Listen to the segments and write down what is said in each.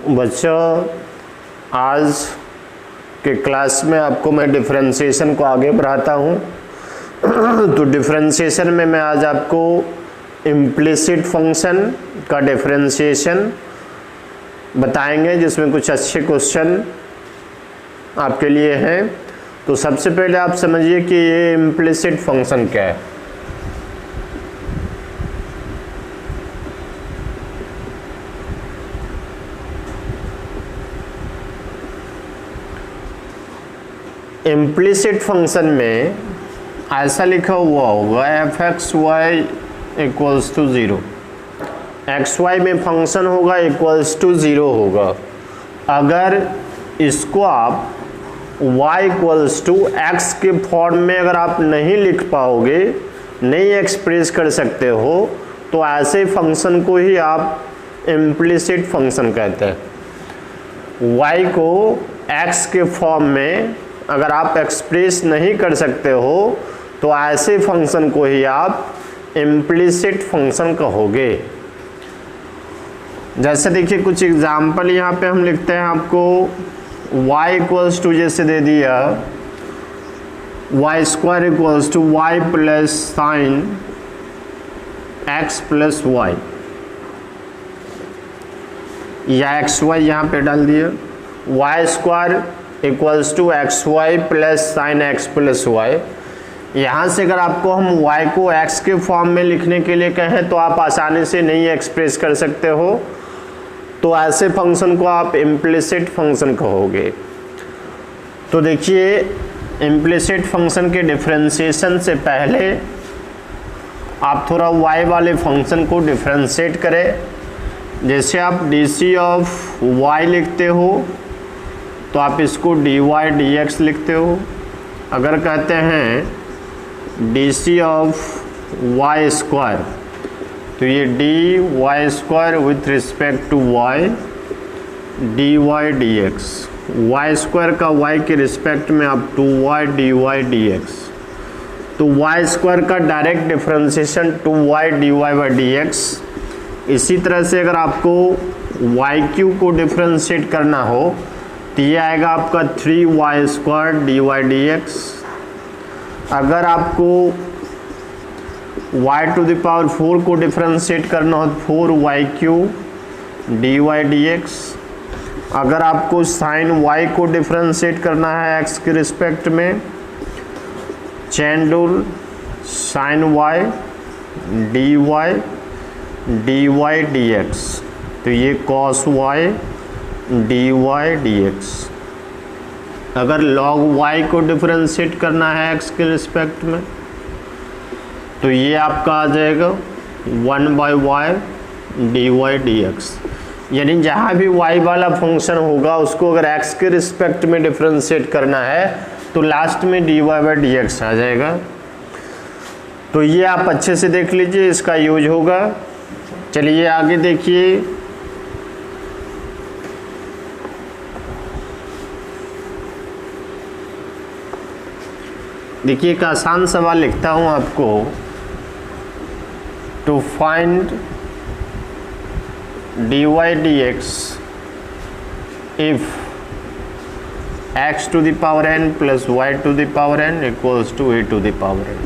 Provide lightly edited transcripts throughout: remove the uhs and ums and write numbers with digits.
बच्चों, आज के क्लास में आपको मैं डिफरेंशिएशन को आगे बढ़ाता हूँ। तो डिफरेंशिएशन में मैं आज आपको इम्प्लिसिट फंक्शन का डिफरेंशिएशन बताएंगे, जिसमें कुछ अच्छे क्वेश्चन आपके लिए हैं। तो सबसे पहले आप समझिए कि ये इम्प्लिसिट फंक्शन क्या है। इम्प्लिसिट फंक्शन में ऐसा लिखा हुआ होगा f x y equals to zero. X y में फंक्शन होगा इक्वल्स टू ज़ीरो होगा। अगर इसको आप y इक्वल्स टू एक्स के फॉर्म में अगर आप नहीं लिख पाओगे, नहीं एक्सप्रेस कर सकते हो, तो ऐसे फंक्शन को ही आप इम्प्लिसिट फंक्शन कहते हैं। y को x के फॉर्म में अगर आप एक्सप्रेस नहीं कर सकते हो तो ऐसे फंक्शन को ही आप इम्प्लिसिट फंक्शन कहोगे। जैसे देखिए कुछ एग्जाम्पल यहाँ पे हम लिखते हैं आपको। y इक्वल्स टू जैसे दे दिया y square equals to y plus sine x plus y, या एक्स वाई यहाँ पे डाल दिया। Y square equals to x y plus sine x plus y. यहाँ से अगर आपको हम y को x के फॉर्म में लिखने के लिए कहें तो आप आसानी से नहीं एक्सप्रेस कर सकते हो, तो ऐसे फंक्शन को आप इम्प्लिसिट फंक्शन कहोगे। तो देखिए, इम्प्लिसिट फंक्शन के डिफरेंशिएशन से पहले आप थोड़ा y वाले फंक्शन को डिफरेंशिएट करें। जैसे आप डी ऑफ y लिखते हो तो आप इसको dy dx लिखते हो। अगर कहते हैं डी ऑफ वाई स्क्वायर तो ये d y square with respect to y d y d x. Y square का y के रिस्पेक्ट में आप 2y dy dx। तो वाई स्क्वायर का direct differentiation 2y dy by dx। इसी तरह से अगर आपको वाई क्यू को डिफरेंशिएट करना हो तो ये आएगा आपका 3y स्क्वायर dy dx। अगर आपको y टू द पावर 4 को डिफरेंशिएट करना हो तो 4y³ dy dx। अगर आपको साइन y को डिफरेंशिएट करना है x के रिस्पेक्ट में, chain rule sine y dy dx, तो ये cos y dy dx। अगर log y को डिफरेंशिएट करना है x के रिस्पेक्ट में तो ये आपका आ जाएगा 1/y dy dx। यानी जहाँ भी y वाला फंक्शन होगा उसको अगर x के रिस्पेक्ट में डिफरेंशिएट करना है तो लास्ट में dy बाई dx आ जाएगा। तो ये आप अच्छे से देख लीजिए, इसका यूज होगा। चलिए आगे देखिए। देखिए एक आसान सवाल लिखता हूँ आपको। To find dy dx if x to the power n plus y to the power n equals to a to the power n।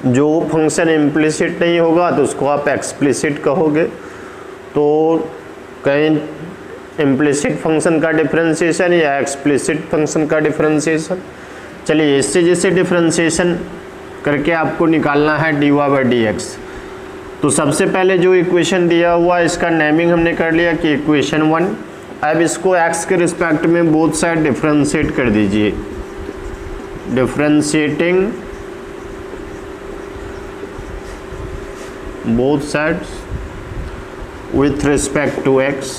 जो फंक्शन इम्प्लिसिट नहीं होगा तो उसको आप एक्सप्लिसिट कहोगे। तो कहीं इम्प्लिसिट फंक्शन का डिफरेंशिएशन या एक्सप्लिसिट फंक्शन का डिफरेंशिएशन। चलिए इससे जैसे डिफरेंशिएशन करके आपको निकालना है dy बाई dx। तो सबसे पहले जो इक्वेशन दिया हुआ है इसका नेमिंग हमने कर लिया कि इक्वेशन 1। अब इसको x के रिस्पेक्ट में बोथ साइड डिफरेंशिएट कर दीजिए। Differentiating both sides with respect to x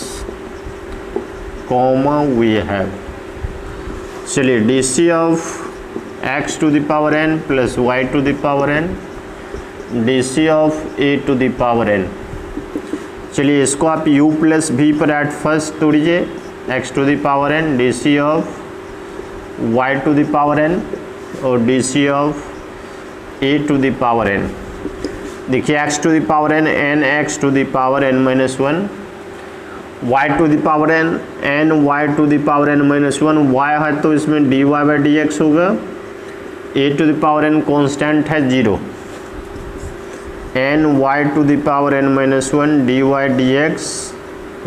comma we have. चलिए D of X to the power n plus Y to the power n D of a to the power n। चलिए इसको आप u plus v पर at first तोड़िए, x to the power n D of y to the power n और D of a to the power n। देखिए x to the power n, n x to the power n minus one, y to the power n, n y to the power n minus one, y है तो इसमें dy by D x होगा, a to the power n constant है 0, n y to the power n minus one d y d x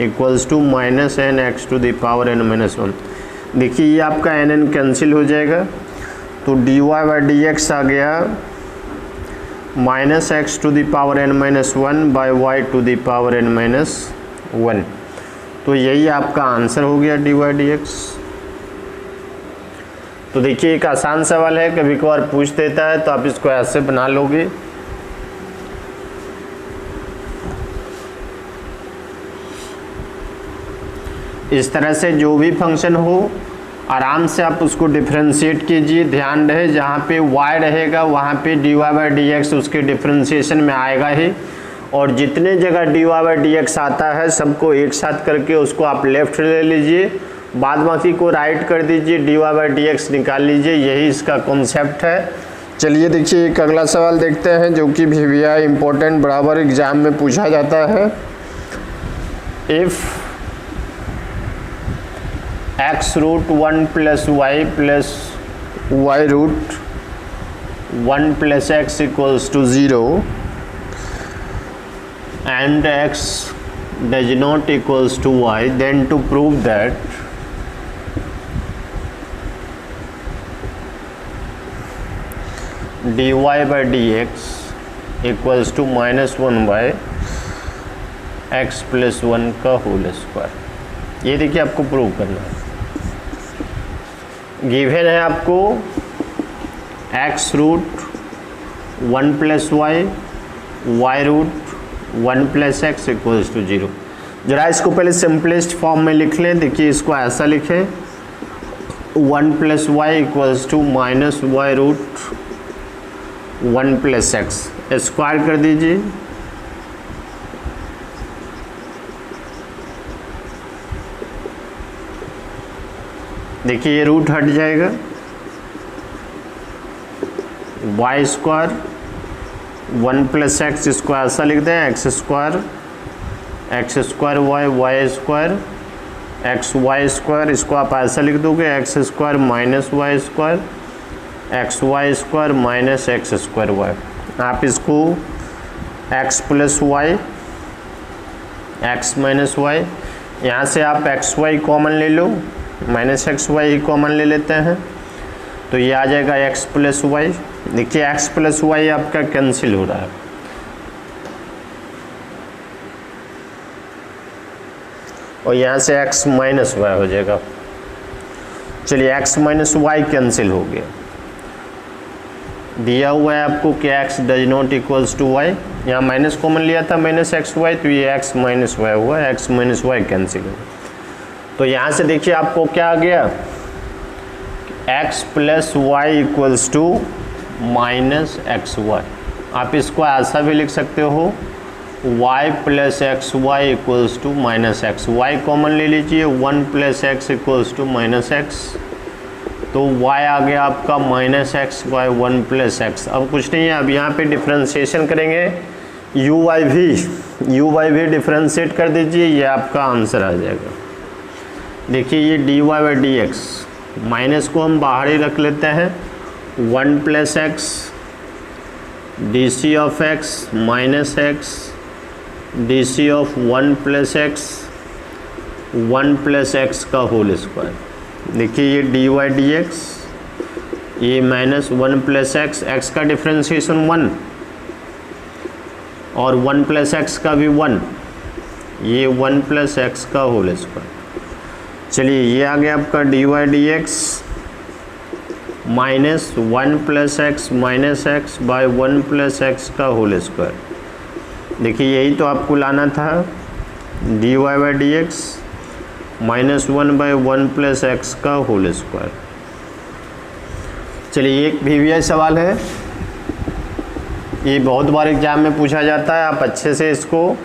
equals to minus n x to the power n minus one. देखिए ये आपका n cancel हो जाएगा, तो D Y by D X आ गया minus X to the power n minus one by Y to the power n minus one. तो यही आपका आंसर हो गया डी वाई डी एक्स। तो देखिए एक आसान सवाल है, कभी कभार पूछ देता है तो आप इसको ऐसे बना लोगे। इस तरह से जो भी फंक्शन हो आराम से आप उसको डिफ्रेंशिएट कीजिए। ध्यान रहे जहाँ पे y रहेगा वहाँ पे dy बाई डी एक्स उसके डिफ्रेंशिएशन में आएगा ही, और जितने जगह dy बाई डी एक्स आता है सबको एक साथ करके उसको आप लेफ्ट ले लीजिए, बाद बाकी को राइट कर दीजिए, dy बाई डी एक्स निकाल लीजिए। यही इसका कॉन्सेप्ट है। चलिए देखिए एक अगला सवाल देखते हैं जो कि VVI इम्पोर्टेंट बराबर एग्जाम में पूछा जाता है। If x root 1 plus y plus y root 1 plus x equals to 0 and x does not equals to y, then to prove that dy by dx equals to minus one by x plus one का whole square. ये देखिए आपको prove करना है। Given है आपको x root 1 plus y, y root 1 plus x equals to 0। जरा इसको पहले सिंपलेस्ट फॉर्म में लिख लें। देखिए इसको ऐसा लिखें 1 plus y equals to minus y root 1 plus x, square कर दीजिए। देखिए ये रूट हट जाएगा, वाई स्क्वायर 1 प्लस एक्स, इसको ऐसा लिख दें X square Y Y square X Y square, इसको आप ऐसा लिख दोगे X square minus Y square X Y square minus x square Y. आप इसको X plus Y X minus Y, यहाँ से आप एक्स वाई कॉमन ले लो, माइनस एक्स वाई ही कॉमन ले लेते हैं, तो ये आ जाएगा एक्स प्लस वाई। देखिए एक्स प्लस वाई आपका कैंसिल हो रहा है, और यहाँ से एक्स माइनस वाई हो जाएगा। चलिए एक्स माइनस वाई कैंसिल हो गया। दिया हुआ है आपको कि x does not equals to y, यहाँ माइनस कॉमन लिया था माइनस एक्स वाई, तो ये एक्स माइनस वाई हुआ, एक्स माइनस वाई कैंसिल हो गया। तो यहाँ से देखिए आपको क्या आ गया, x plus y equals to minus x y. आप इसको ऐसा भी लिख सकते हो y plus x y equals to minus x, Y common ले लीजिए, 1 plus x equals to minus x, तो y आ गया आपका minus x by 1 plus x. अब कुछ नहीं है, अब यहाँ पे डिफ्रेंशिएशन करेंगे, u बाई भी डिफ्रेंशिएट कर दीजिए, ये आपका आंसर आ जाएगा। देखिए ये dy by D x, minus को हम बाहर ही रख लेते हैं, 1 plus x d C of x minus x d C of 1 plus x 1 plus x का होल स्क्वायर। देखिए ये dy डी एक्स, ये माइनस 1 प्लस एक्स, एक्स का डिफ्रेंशिएशन 1 और 1 प्लस एक्स का भी 1, ये 1 प्लस एक्स का होल स्क्वायर। चलिए ये आ गया आपका dy D x minus 1 plus x minus x by 1 plus x का होल स्क्वायर। देखिए यही तो आपको लाना था, dy by D x minus 1 by 1 plus x का होल स्क्वायर। चलिए एक VVI सवाल है, ये बहुत बार एग्जाम में पूछा जाता है। आप अच्छे से इसको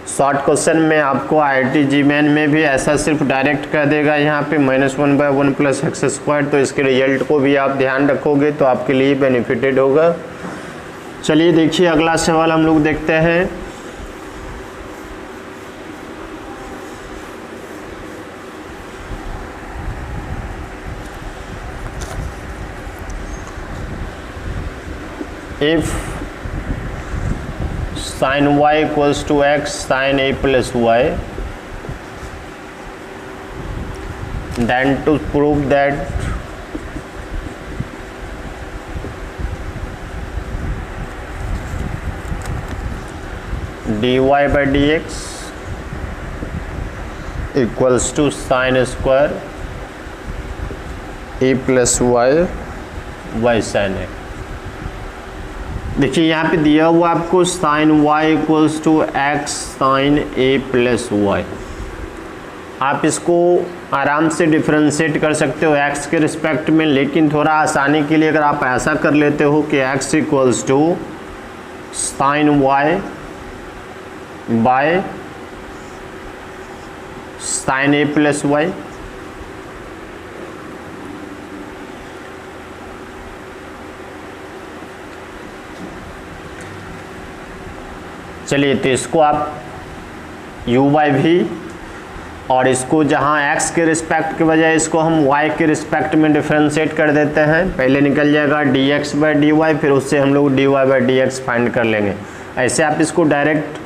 शॉर्ट क्वेश्चन में आपको IIT GMAN में भी ऐसा सिर्फ डायरेक्ट कर देगा यहाँ पे -1 बाई 1 प्लस एक्स स्क्वायर, तो इसके रिजल्ट को भी आप ध्यान रखोगे तो आपके लिए बेनिफिटेड होगा। चलिए देखिए अगला सवाल हम लोग देखते हैं। If sin y equals to x sin a plus y, then to prove that dy by dx equals to sin square a plus y sin a। देखिए यहाँ पे दिया हुआ आपको sine y equals to x sine a plus y. आप इसको आराम से डिफ्रेंशिएट कर सकते हो x के रिस्पेक्ट में, लेकिन थोड़ा आसानी के लिए अगर आप ऐसा कर लेते हो कि x equals to sine y by sine a plus y, चलिए तो इसको आप u बाई वी और इसको जहाँ x के रिस्पेक्ट के बजाय इसको हम y के रिस्पेक्ट में डिफ्रेंशिएट कर देते हैं। पहले निकल जाएगा dx बाई डी वाई, फिर उससे हम लोग dy by D x find कर लेंगे। ऐसे आप इसको डायरेक्ट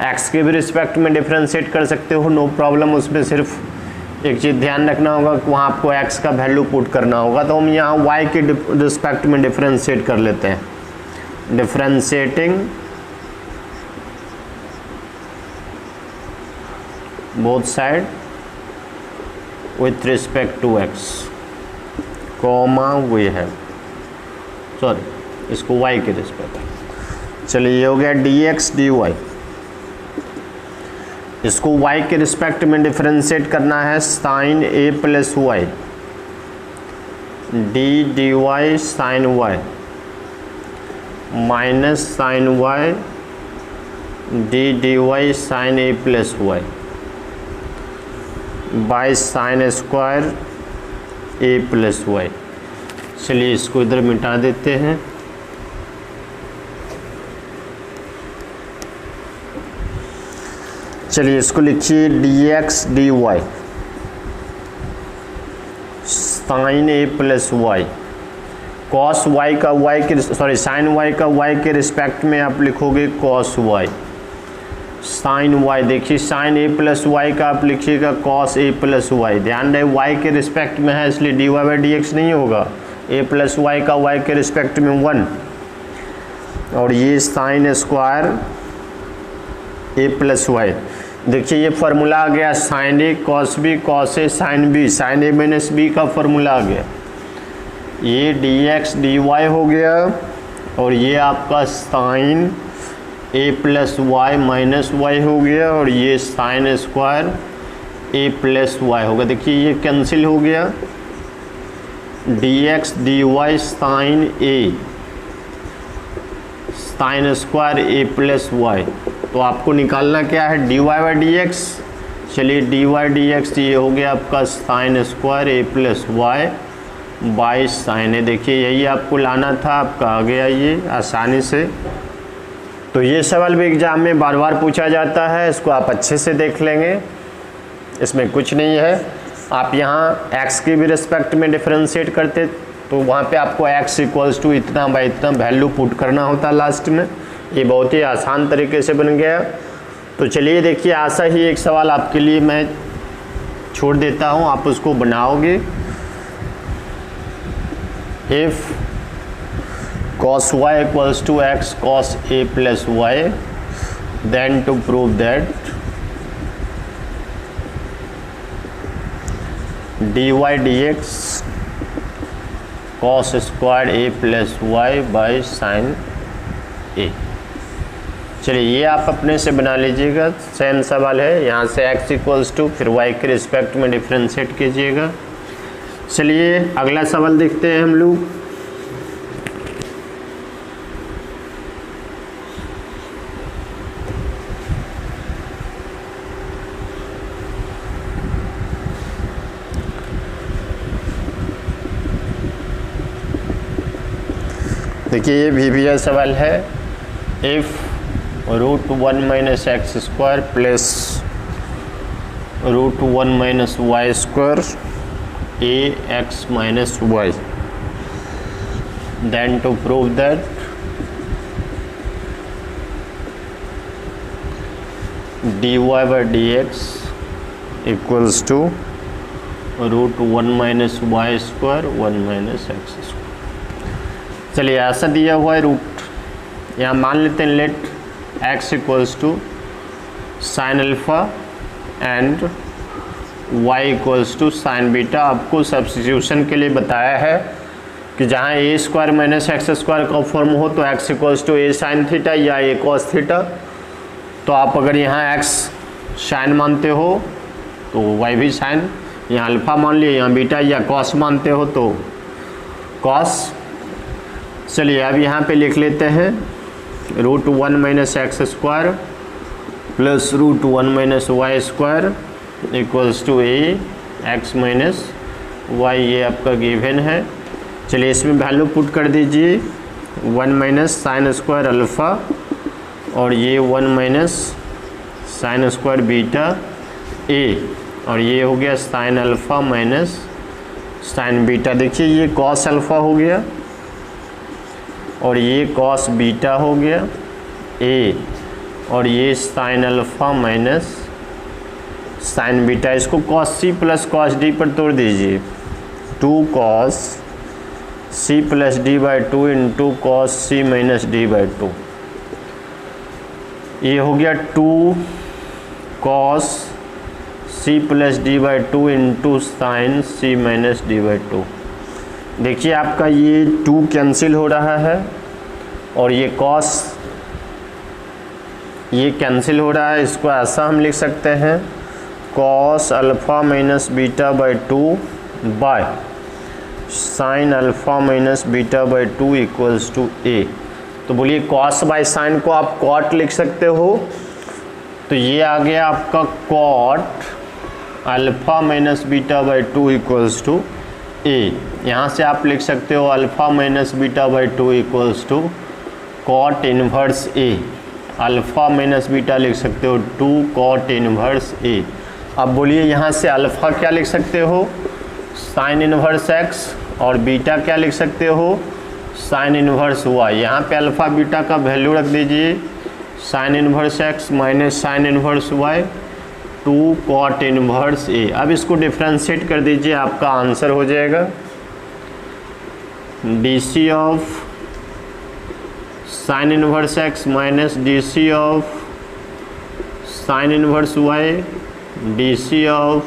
x के भी रिस्पेक्ट में डिफ्रेंशिएट कर सकते हो, नो प्रॉब्लम। उसमें सिर्फ एक चीज़ ध्यान रखना होगा कि वहाँ आपको x का वैल्यू पुट करना होगा। तो हम यहाँ y के रिस्पेक्ट में डिफ्रेंशिएट कर लेते हैं। Differentiating both side with respect to x, comma we have इसको y के रिस्पेक्ट। चलिए ये हो गया dx dy। इसको y के रिस्पेक्ट में डिफरेंशिएट करना है sine a plus y d d y sine y minus sine y d d y sine a plus Y by sine square a plus y. चलिए इसको इधर मिटा देते हैं। चलिए इसको लिखिए dx dy sine a plus y, cos y का y के साइन y का y के रिस्पेक्ट में आप लिखोगे कॉस y साइन y। देखिए साइन a प्लस वाई का आप लिखिएगा कॉस a प्लस वाई। ध्यान रहे y के रिस्पेक्ट में है इसलिए dy बाई डी एक्स नहीं होगा, a प्लस वाई का y के रिस्पेक्ट में 1 और ये sine square a plus Y. देखिए ये फार्मूला आ गया sine a cos b cos a sine b, sine a minus b का फार्मूला आ गया। ये dx dy हो गया और ये आपका sine a plus y minus y हो गया और ये sine square a plus y होगा। देखिए ये कैंसिल हो गया, dx dy sine a sine square a plus Y. तो आपको निकालना क्या है dy बाई डी एक्स। चलिए dy डी एक्स ये हो गया आपका sine square a plus Y by sine A. देखिए यही आपको लाना था, आपका आ गया ये आसानी से। तो ये सवाल भी एग्ज़ाम में बार बार पूछा जाता है, इसको आप अच्छे से देख लेंगे, इसमें कुछ नहीं है। आप यहाँ x के भी रिस्पेक्ट में डिफरेंशिएट करते तो वहाँ पे आपको x इक्वल्स टू इतना बाई इतना वैल्यू पुट करना होता लास्ट में। ये बहुत ही आसान तरीके से बन गया। तो चलिए देखिए ऐसा ही एक सवाल आपके लिए मैं छोड़ देता हूँ, आप उसको बनाओगे। If cos y equals to x cos a plus y, then to prove that dy dx cos squared a plus y by sin a। चलिए ये आप अपने से बना लीजिएगा, सेम सवाल है। यहाँ से x इक्वल्स टू फिर y के रिस्पेक्ट में डिफ्रेंशिएट कीजिएगा। चलिए अगला सवाल देखते हैं हम लोग। देखिए ये भी सवाल है if √1 minus x square plus √1 minus Y square ax minus y, then to prove that dy by dx equals to √1 minus Y square 1 minus x square. चलिए ऐसा दिया हुआ है रूट, यहाँ मान लेते हैं let x equals to sine alpha and y equals to sine beta. आपको सब्स्टिट्यूशन के लिए बताया है कि जहाँ a square minus x square का फॉर्म हो तो x equals to a sine theta या ए कॉस थीटा। तो आप अगर यहाँ x साइन मानते हो तो y भी साइन, यहाँ अल्फ़ा मान लिए, यहाँ बीटा या कॉस मानते हो तो कॉस। चलिए अब यहाँ पे लिख लेते हैं √1 minus x square plus √1 minus Y square equals to a x minus y, ये आपका गिवन है। चलिए इसमें वैल्यू पुट कर दीजिए 1 माइनस साइन स्क्वायर अल्फ़ा और ये 1 minus sine square beta A, और ये हो गया sign alpha minus sine beta. देखिए ये कॉस अल्फ़ा हो गया और ये कॉस बीटा हो गया ए, और ये sine alpha minus sine beta. इसको cos C plus cos D पर तोड़ दीजिए, 2 cos C plus D by 2 into cos C minus D by 2। ये हो गया 2 cos C plus D by 2 into sine C minus D by 2। देखिए आपका ये 2 कैंसिल हो रहा है और ये कॉस ये कैंसिल हो रहा है। इसको ऐसा हम लिख सकते हैं cos alpha minus beta by 2 by sine alpha minus beta by 2 equals to A. तो बोलिए कॉस बाय साइन को आप कॉट लिख सकते हो, तो ये आ गया आपका cot alpha minus beta by 2 equals to A. यहाँ से आप लिख सकते हो alpha minus beta by 2 equals to cot inverse A. Alpha minus beta लिख सकते हो 2 कॉट इन्वर्स ए। अब बोलिए यहाँ से अल्फ़ा क्या लिख सकते हो, साइन इन्वर्स एक्स, और बीटा क्या लिख सकते हो, साइन इन्वर्स वाई। यहाँ पे अल्फ़ा बीटा का वैल्यू रख दीजिए, sine inverse X minus sine inverse Y 2 cot inverse A. अब इसको डिफ्रेंशिएट कर दीजिए, आपका आंसर हो जाएगा D C of sine inverse X minus D C of sine inverse Y D C of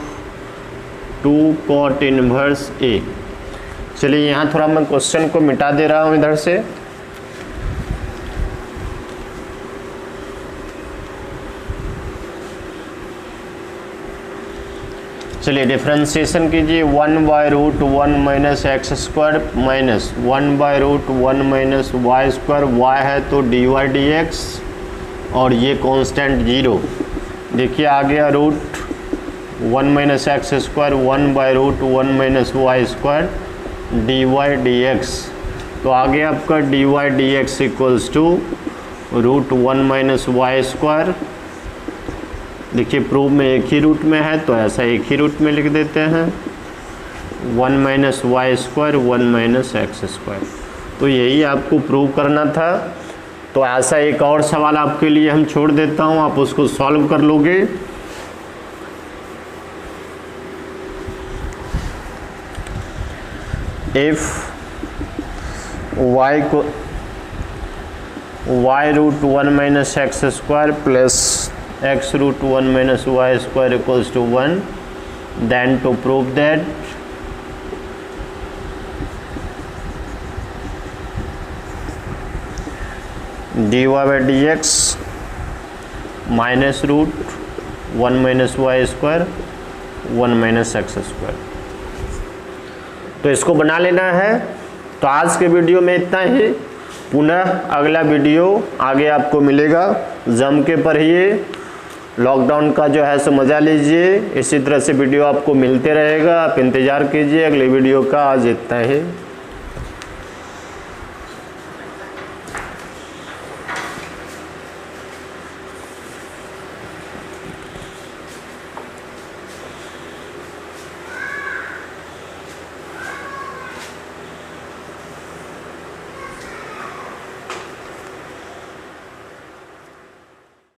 2 cot inverse A. चलिए यहाँ थोड़ा मैं क्वेश्चन को मिटा दे रहा हूँ इधर से। चलिए डिफ्रेंशिएशन कीजिए, 1 by √1 minus x square minus 1 by √1 minus Y square, y है तो डी वाई डी एक्स और ये कांस्टेंट 0। देखिए आ गया √1 minus x square 1 by √1 minus Y square d y d x. तो आ गया आपका d y d x equals to √1 minus Y square. देखिए प्रूव में एक ही रूट में है तो ऐसा एक ही रूट में लिख देते हैं 1 minus Y square 1 minus x square. तो यही आपको प्रूव करना था। तो ऐसा एक और सवाल आपके लिए हम छोड़ देता हूँ, आप उसको सॉल्व कर लोगे। इफ y को y√1 minus x square plus x√1 minus Y square equals to 1, then to prove that dy by D x minus √1 minus Y square 1 minus x square. तो इसको बना लेना है। तो आज के वीडियो में इतना ही, पुनः अगला वीडियो आगे आपको मिलेगा। जम के पढ़िए, लॉकडाउन का जो है सो मज़ा लीजिए। इसी तरह से वीडियो आपको मिलते रहेगा, आप इंतज़ार कीजिए अगले वीडियो का। आज इतना ही।